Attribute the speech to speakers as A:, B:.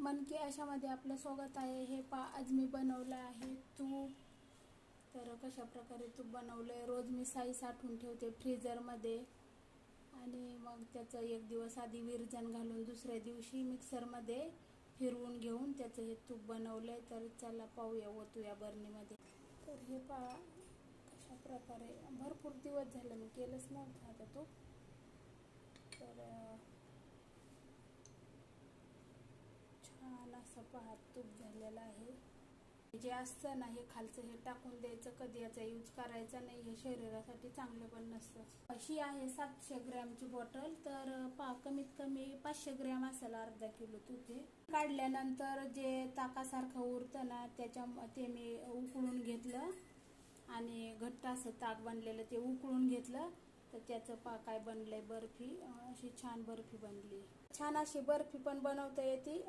A: मन की आशामध्ये आपलं स्वागत आहे। हे आज मी बनवलं आहे तूप। तर कशा प्रकारे तूप बनवलंय, रोज मी साई साठवून ठेवते फ्रीजरमध्ये आणि मग त्याचं एक दिवस आधी विरजण घालून दुसऱ्या दिवशी मिक्सरमध्ये फिरवून घेऊन त्याचं हे तूप बनवलंय। तर चला पाहूया, ओतूया बरणीमध्ये। तर हे पहा कशा प्रकारे, भरपूर दिवस झाले मी केलंच नव्हतं आता तूप। तर छान असं पहा तूप झालेलं आहे। जे असतं ना हे खालचं हे टाकून द्यायचं, कधी याचा यूज करायचा नाही, हे शरीरासाठी चांगलं पण नसतं। अशी आहे 700 ग्रॅमची बॉटल। तर पहा कमीत कमी 500 ग्रॅम असेल, अर्धा किलो तूप हे। काढल्यानंतर जे ताकासारखं उरतं ना ते मी उकळून घेतलं आणि घट्ट असं ताक बनलेलं ते उकळून घेतलं। तर त्याचं पहा काय बनलंय, बर्फी, अशी छान बर्फी बनली। छान अशी बर्फी पण बनवता येते।